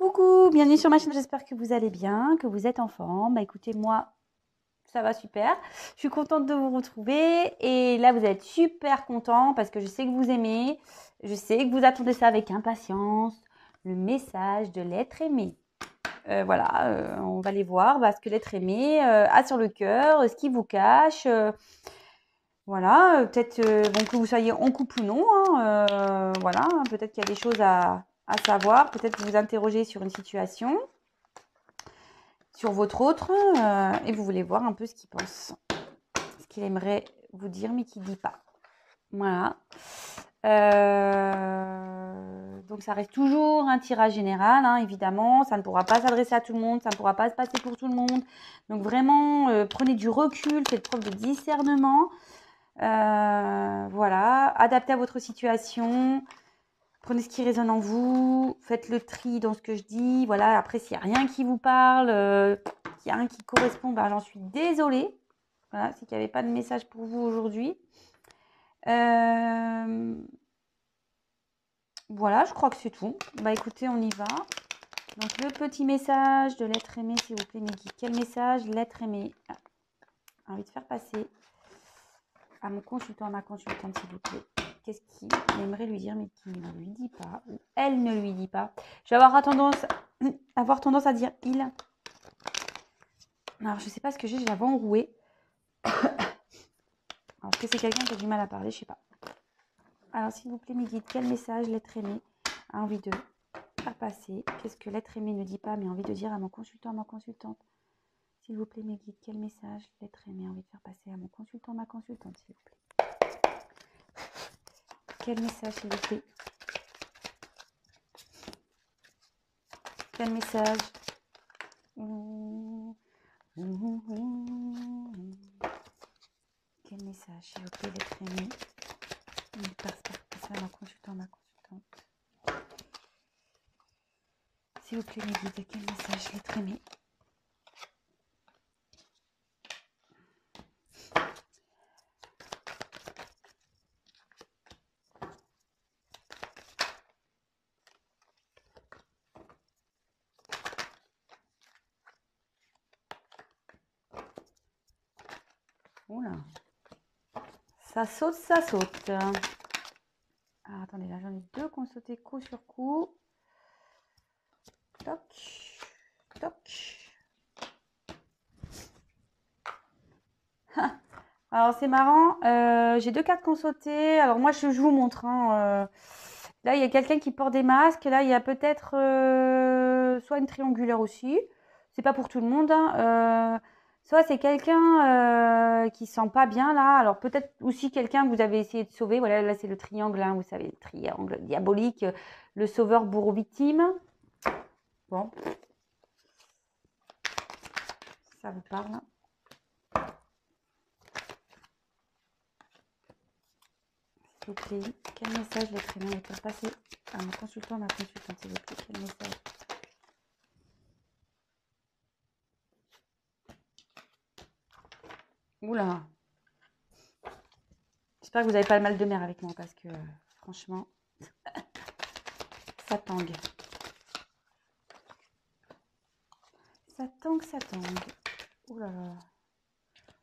Coucou, bienvenue sur ma chaîne, j'espère que vous allez bien, que vous êtes en forme. Bah écoutez, moi, ça va super. Je suis contente de vous retrouver et là, vous êtes super content parce que je sais que vous aimez, je sais que vous attendez ça avec impatience, le message de l'être aimé. Voilà, on va aller voir ce que l'être aimé a sur le cœur, ce qu'il vous cache. Voilà, peut-être bon, que vous soyez en couple ou non, hein, voilà, peut-être qu'il y a des choses à savoir, peut-être vous interroger sur une situation, sur votre autre, et vous voulez voir un peu ce qu'il pense, ce qu'il aimerait vous dire mais qu'il ne dit pas. Voilà. Donc ça reste toujours un tirage général, hein, évidemment, ça ne pourra pas s'adresser à tout le monde, ça ne pourra pas se passer pour tout le monde. Donc vraiment, prenez du recul, faites preuve de discernement. Voilà, adaptez à votre situation, prenez ce qui résonne en vous, faites le tri dans ce que je dis. Voilà, après s'il n'y a rien qui vous parle, qu'il n'y a rien qui correspond, ben, j'en suis désolée. Voilà, c'est qu'il n'y avait pas de message pour vous aujourd'hui. Voilà, je crois que c'est tout. Bah écoutez, on y va. Donc le petit message de l'être aimé, s'il vous plaît, Meggy. Quel message l'être aimé a envie de faire passer à mon consultant, à ma consultante, s'il vous plaît? Qu'est-ce qu'il aimerait lui dire mais qu'il ne lui dit pas, ou elle ne lui dit pas? Je vais avoir tendance à dire il. Alors je sais pas ce que j'ai la voix enrouée. Alors est-ce que c'est quelqu'un qui a du mal à parler? Je sais pas. Alors s'il vous plaît, mes guides, quel message l'être aimé a envie de faire passer? Qu'est-ce que l'être aimé ne dit pas mais a envie de dire à mon consultant, à ma consultante? S'il vous plaît, mes guides, quel message l'être aimé a envie de faire passer à mon consultant, ma consultante, s'il vous plaît? Quel message, s'il vous plaît? Quel message? Quel message, s'il vous plaît, l'être aimé? Il passe passer à ma consultant, ma consultante. S'il vous plaît, mes guides, quel message l'être aimé? Oula, ça saute, ça saute. Alors attendez, là j'en ai deux qui ont sauté coup sur coup. Toc, toc. Alors c'est marrant, j'ai deux cartes qui ont sauté. Alors moi je vous montre, hein, là il y a quelqu'un qui porte des masques. Là il y a peut-être soit une triangulaire aussi. C'est pas pour tout le monde, hein. Soit c'est quelqu'un qui se sent pas bien là. Alors peut-être aussi quelqu'un que vous avez essayé de sauver. Voilà, là c'est le triangle, hein, vous savez, le triangle diabolique, le sauveur bourreau victime. Bon, ça vous parle. S'il vous plaît, quel message l'être aimé va faire passer à mon consultant, à ma consultante, s'il vous plaît, quel message? Oula. J'espère que vous n'avez pas le mal de mer avec moi parce que franchement, ça tangue. Ça tangue, ça tangue. Oula là.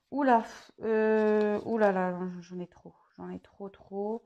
Oula. Oula là, j'en ai trop. J'en ai trop.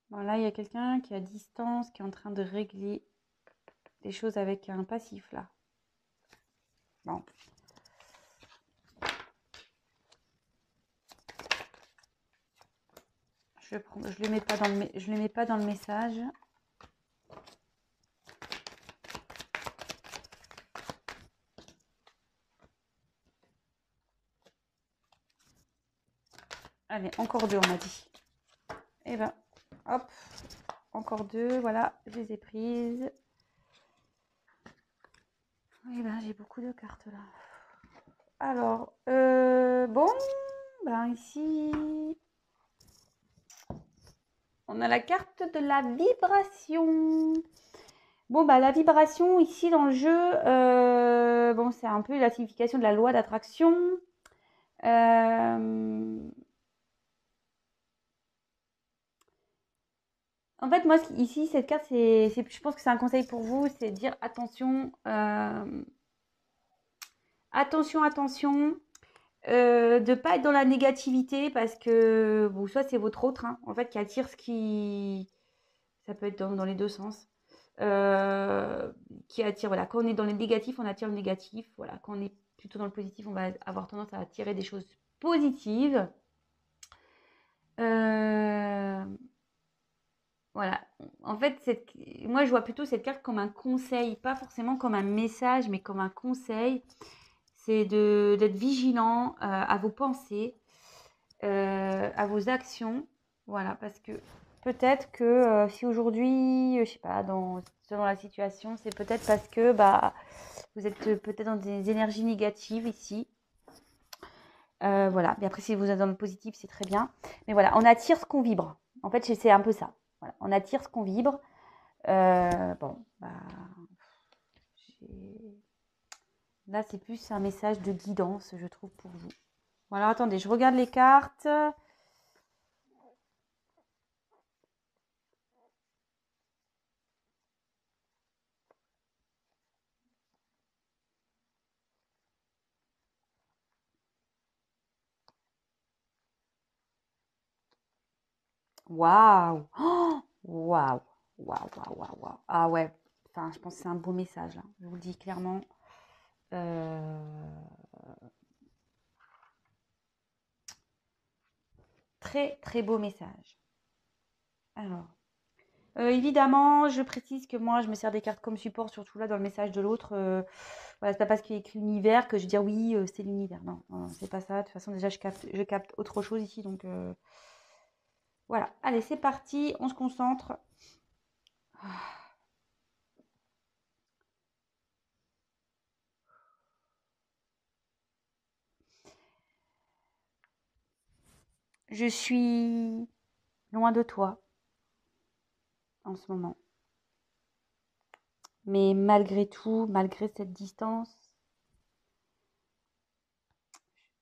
Bon, là, il y a quelqu'un qui est à distance, qui est en train de régler des choses avec un passif là. Bon. Je le mets pas je le mets pas dans le message. Allez, encore deux, on m'a dit. Et ben, hop, encore deux, voilà, je les ai prises. Et ben, j'ai beaucoup de cartes là. Alors, bon, ben ici, on a la carte de la vibration. Bon, bah, la vibration ici dans le jeu, bon, c'est un peu la signification de la loi d'attraction. En fait, moi, ici, cette carte, je pense que c'est un conseil pour vous, c'est de dire attention, attention, attention, de pas être dans la négativité parce que, bon, soit c'est votre autre, hein, en fait, qui attire ce qui... Ça peut être dans les deux sens. Qui attire, voilà, quand on est dans le négatif, on attire le négatif. Voilà, quand on est plutôt dans le positif, on va avoir tendance à attirer des choses positives. Voilà. En fait, moi, je vois plutôt cette carte comme un conseil, pas forcément comme un message, mais comme un conseil. C'est d'être vigilant à vos pensées, à vos actions. Voilà, parce que peut-être que si aujourd'hui, je sais pas, selon la situation, c'est peut-être parce que bah, vous êtes peut-être dans des énergies négatives ici. Voilà. Mais après, si vous êtes dans le positif, c'est très bien. Mais voilà, on attire ce qu'on vibre. En fait, c'est un peu ça. Voilà. On attire ce qu'on vibre. Bon, bah, là, c'est plus un message de guidance, je trouve, pour vous. Bon, alors, attendez, je regarde les cartes. Waouh! Oh, waouh! Waouh, waouh, waouh, waouh. Ah ouais, enfin, je pense que c'est un beau message, là. Je vous le dis clairement. Très, très beau message. Alors, évidemment, je précise que moi, je me sers des cartes comme support, surtout là, dans le message de l'autre. Voilà, c'est pas parce qu'il y a écrit l'univers que je vais dire oui, c'est l'univers. Non, non, c'est pas ça. De toute façon, déjà, je capte autre chose ici, donc voilà. Allez, c'est parti, on se concentre. Je suis loin de toi en ce moment. Mais malgré tout, malgré cette distance,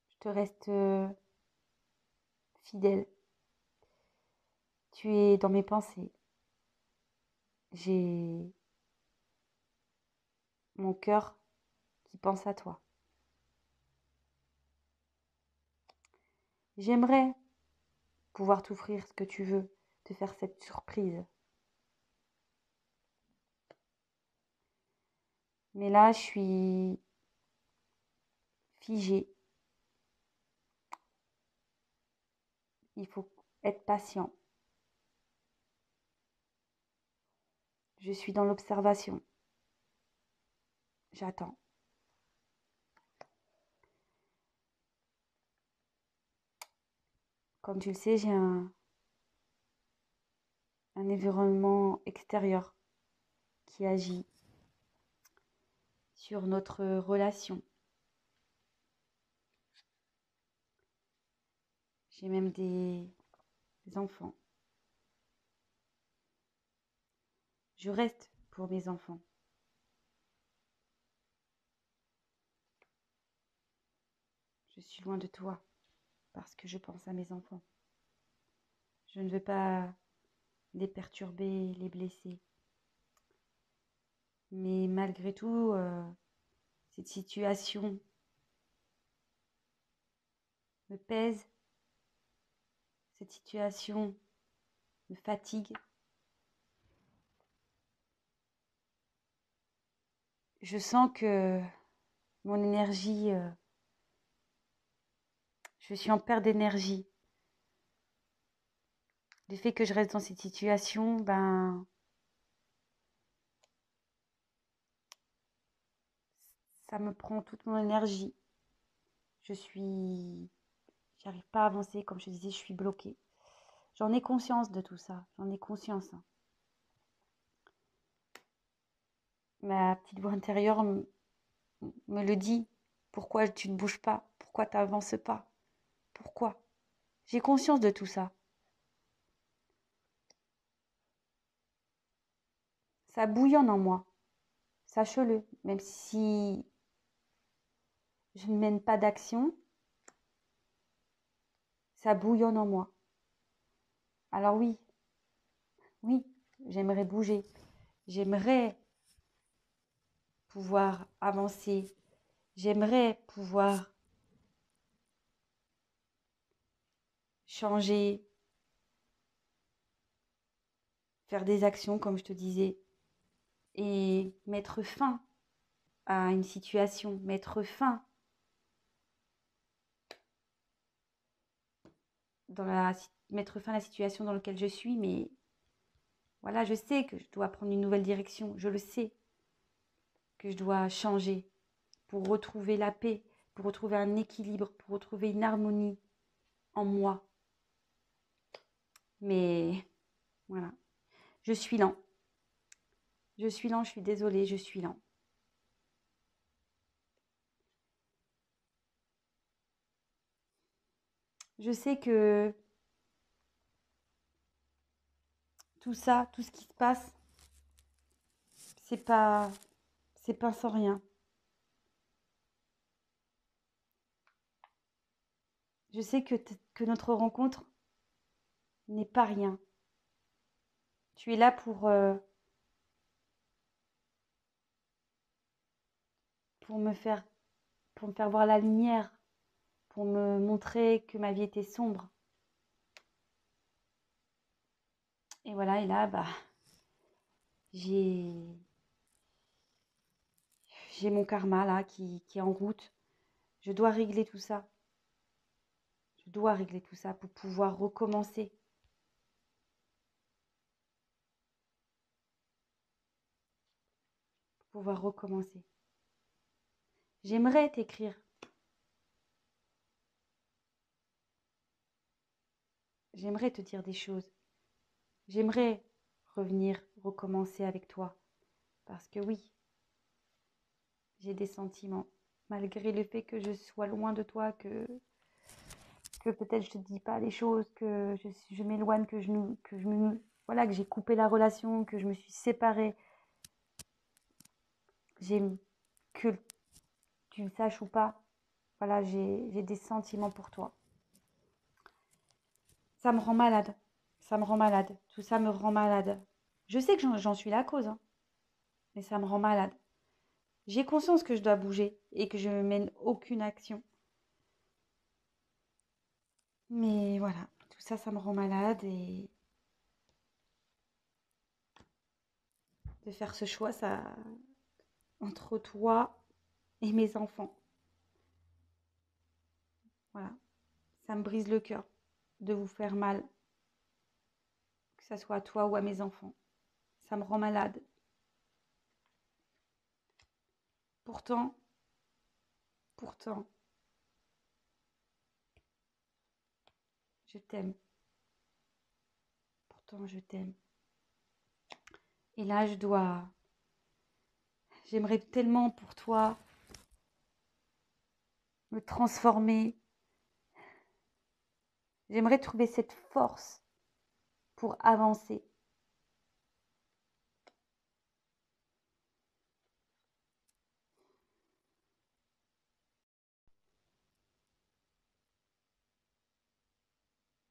je te reste fidèle. Tu es dans mes pensées. J'ai mon cœur qui pense à toi. J'aimerais pouvoir t'offrir ce que tu veux, te faire cette surprise. Mais là, je suis figée. Il faut être patient. Je suis dans l'observation. J'attends. Comme tu le sais, j'ai un environnement extérieur qui agit sur notre relation. J'ai même des enfants. Je reste pour mes enfants. Je suis loin de toi parce que je pense à mes enfants. Je ne veux pas les perturber, les blesser. Mais malgré tout, cette situation me pèse. Cette situation me fatigue. Je sens que mon énergie, je suis en perte d'énergie. Le fait que je reste dans cette situation, ben, ça me prend toute mon énergie. J'arrive pas à avancer, comme je te disais, je suis bloquée. J'en ai conscience de tout ça, j'en ai conscience, hein. Ma petite voix intérieure me le dit. Pourquoi tu ne bouges pas? Pourquoi tu n'avances pas? Pourquoi? J'ai conscience de tout ça. Ça bouillonne en moi. Sache-le. Même si je ne mène pas d'action, ça bouillonne en moi. Alors oui, oui, j'aimerais bouger. J'aimerais pouvoir avancer. J'aimerais pouvoir changer, faire des actions, comme je te disais, et mettre fin à une situation, mettre fin à la situation dans laquelle je suis, mais voilà, je sais que je dois prendre une nouvelle direction, je le sais, que je dois changer pour retrouver la paix, pour retrouver un équilibre, pour retrouver une harmonie en moi. Mais voilà, je suis lent. Je suis lent, je suis désolée, je suis lent. Je sais que tout ça, tout ce qui se passe, c'est pas, c'est pas sans rien. Je sais que notre rencontre n'est pas rien. Tu es là pour me faire, pour me faire voir la lumière, pour me montrer que ma vie était sombre. Et voilà, et là, bah, j'ai, j'ai mon karma là qui est en route. Je dois régler tout ça. Je dois régler tout ça pour pouvoir recommencer. Pour pouvoir recommencer. J'aimerais t'écrire. J'aimerais te dire des choses. J'aimerais revenir, recommencer avec toi. Parce que oui, j'ai des sentiments. Malgré le fait que je sois loin de toi, que peut-être je te dis pas les choses, que je m'éloigne, voilà, que j'ai coupé la relation, que je me suis séparée. Que tu le saches ou pas, voilà, j'ai des sentiments pour toi. Ça me rend malade. Ça me rend malade. Tout ça me rend malade. Je sais que j'en suis la cause, hein, mais ça me rend malade. J'ai conscience que je dois bouger et que je ne mène aucune action. Mais voilà, tout ça, ça me rend malade et de faire ce choix, ça, entre toi et mes enfants. Voilà, ça me brise le cœur de vous faire mal, que ce soit à toi ou à mes enfants. Ça me rend malade. Pourtant, pourtant, je t'aime. Pourtant, je t'aime. Et là, j'aimerais tellement pour toi me transformer. J'aimerais trouver cette force pour avancer.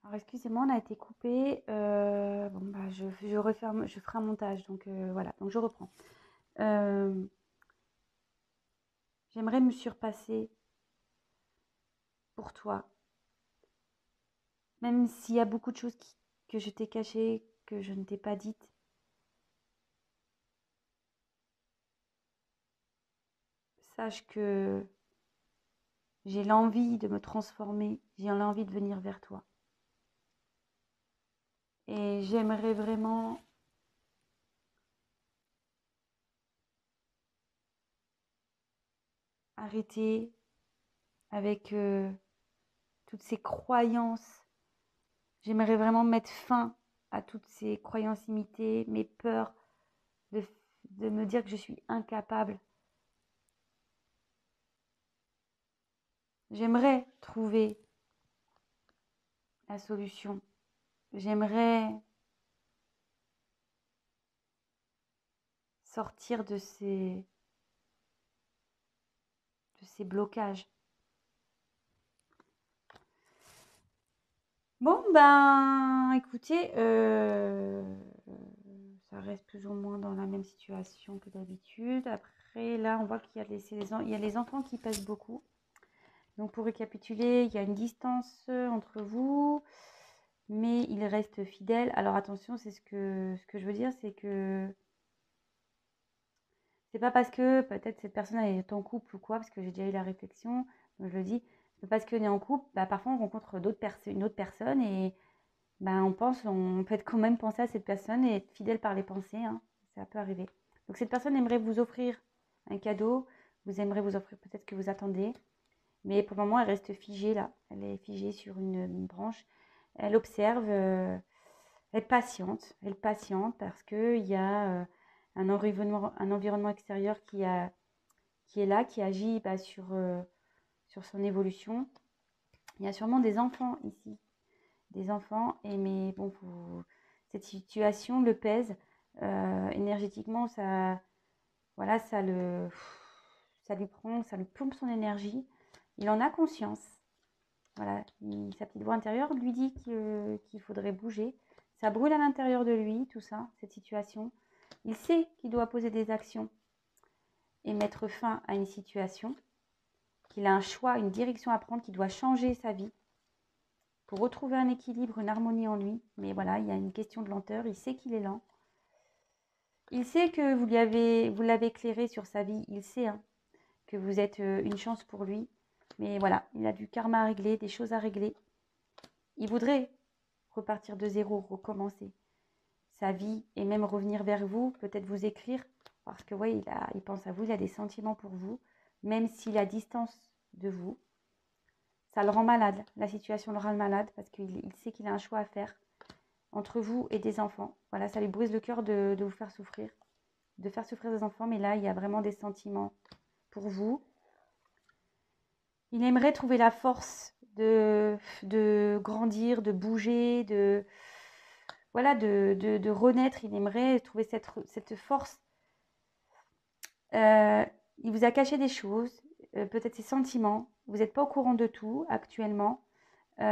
Alors, excusez-moi, on a été coupé. Bon, bah, je ferai un montage. Donc, voilà, donc je reprends. J'aimerais me surpasser pour toi. Même s'il y a beaucoup de choses que je t'ai cachées, que je ne t'ai pas dites. Sache que j'ai l'envie de me transformer. J'ai l'envie de venir vers toi. Et j'aimerais vraiment arrêter avec toutes ces croyances. J'aimerais vraiment mettre fin à toutes ces croyances limitées, mes peurs de, de me dire que je suis incapable. J'aimerais trouver la solution. J'aimerais sortir de ces blocages. Bon, ben, écoutez, ça reste plus ou moins dans la même situation que d'habitude. Après, là, on voit qu'il y a les enfants qui pèsent beaucoup. Donc, pour récapituler, il y a une distance entre vous, mais il reste fidèle. Alors, attention, c'est ce que je veux dire, c'est que c'est pas parce que peut-être cette personne est en couple ou quoi, parce que j'ai déjà eu la réflexion, donc je le dis, c'est parce qu'on est en couple, bah, parfois on rencontre une autre personne et bah, on peut quand même penser à cette personne et être fidèle par les pensées, hein, ça peut arriver. Donc cette personne aimerait vous offrir un cadeau, vous aimerez vous offrir peut-être que vous attendez, mais pour le moment elle reste figée là, elle est figée sur une branche, elle observe, elle patiente parce qu'il y a un environnement extérieur qui est là, qui agit bah, sur son évolution. Il y a sûrement des enfants ici, des enfants, mais bon, cette situation le pèse énergétiquement, voilà, ça lui plombe son énergie. Il en a conscience. Voilà, sa petite voix intérieure lui dit qu'il faudrait bouger. Ça brûle à l'intérieur de lui, tout ça, cette situation. Il sait qu'il doit poser des actions et mettre fin à une situation, qu'il a un choix, une direction à prendre, qu'il doit changer sa vie pour retrouver un équilibre, une harmonie en lui. Mais voilà, il y a une question de lenteur, il sait qu'il est lent. Il sait que vous l'avez éclairé sur sa vie, il sait hein, que vous êtes une chance pour lui. Mais voilà, il a du karma à régler, des choses à régler. Il voudrait repartir de zéro, recommencer sa vie et même revenir vers vous, peut-être vous écrire, parce que ouais, il pense à vous, il a des sentiments pour vous, même s'il a distance de vous. Ça le rend malade, la situation le rend malade, parce qu'il sait qu'il a un choix à faire entre vous et des enfants. Voilà, ça lui brise le cœur de vous faire souffrir, de faire souffrir des enfants, mais là, il y a vraiment des sentiments pour vous. Il aimerait trouver la force de grandir, de bouger, voilà, de renaître. Il aimerait trouver cette force. Il vous a caché des choses, peut-être ses sentiments. Vous n'êtes pas au courant de tout actuellement. Il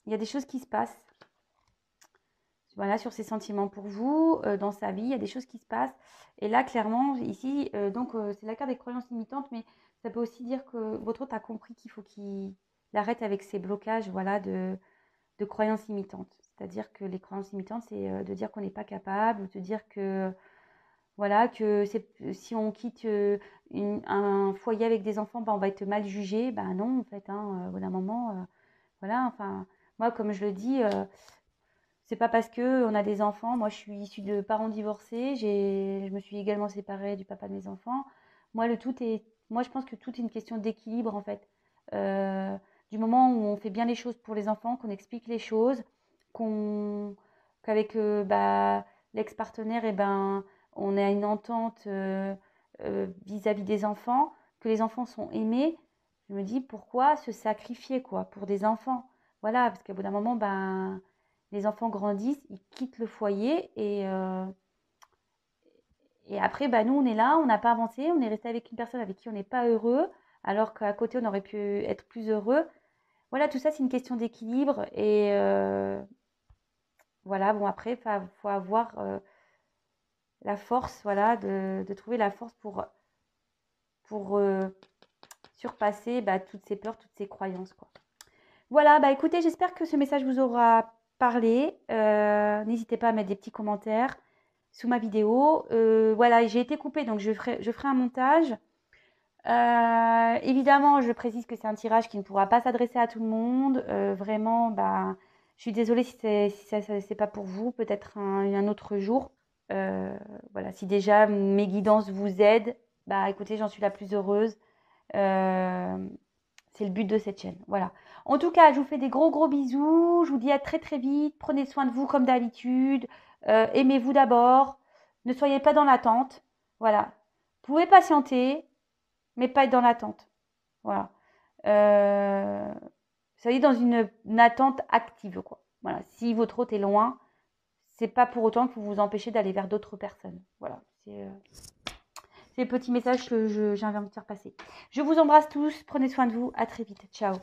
y a des choses qui se passent. Voilà, sur ses sentiments pour vous, dans sa vie, il y a des choses qui se passent. Et là, clairement, ici, c'est la carte des croyances limitantes, mais ça peut aussi dire que votre hôte a compris qu'il faut qu'il arrête avec ces blocages, voilà, de croyances limitantes. C'est-à-dire que les croyances limitantes, c'est de dire qu'on n'est pas capable, de dire que, voilà, que si on quitte un foyer avec des enfants, ben, on va être mal jugé. Ben non, en fait, hein, au bout d'un moment, voilà, enfin, moi, comme je le dis, c'est pas parce que on a des enfants. Moi, je suis issue de parents divorcés. Je me suis également séparée du papa de mes enfants. Moi, je pense que tout est une question d'équilibre en fait. Euh, du moment où on fait bien les choses pour les enfants, qu'on explique les choses, qu'avec bah, l'ex-partenaire, et ben, on a une entente vis-à-vis des enfants, que les enfants sont aimés. Je me dis pourquoi se sacrifier quoi pour des enfants. Voilà, parce qu'au bout d'un moment, ben les enfants grandissent, ils quittent le foyer et après, bah, nous, on est là, on n'a pas avancé, on est resté avec une personne avec qui on n'est pas heureux, alors qu'à côté, on aurait pu être plus heureux. Voilà, tout ça, c'est une question d'équilibre et voilà, bon, après, faut avoir la force, voilà, de trouver la force pour surpasser bah, toutes ces peurs, toutes ces croyances, quoi. Voilà, bah écoutez, j'espère que ce message vous aura parlé. N'hésitez pas à mettre des petits commentaires sous ma vidéo. Voilà, j'ai été coupée, donc je ferai un montage. Évidemment, je précise que c'est un tirage qui ne pourra pas s'adresser à tout le monde. Vraiment, bah, je suis désolée si c'est pas pour vous. Peut-être un autre jour. Voilà, si déjà mes guidances vous aident, bah écoutez, j'en suis la plus heureuse. C'est le but de cette chaîne. Voilà. En tout cas, je vous fais des gros gros bisous. Je vous dis à très très vite. Prenez soin de vous comme d'habitude. Aimez-vous d'abord. Ne soyez pas dans l'attente. Voilà. Vous pouvez patienter, mais pas être dans l'attente. Voilà. Soyez dans une attente active, quoi. Voilà. Si votre hôte est loin, c'est pas pour autant que vous vous empêchez d'aller vers d'autres personnes. Voilà, c'est le petit message que j'avais envie de faire passer. Je vous embrasse tous, prenez soin de vous, à très vite, ciao.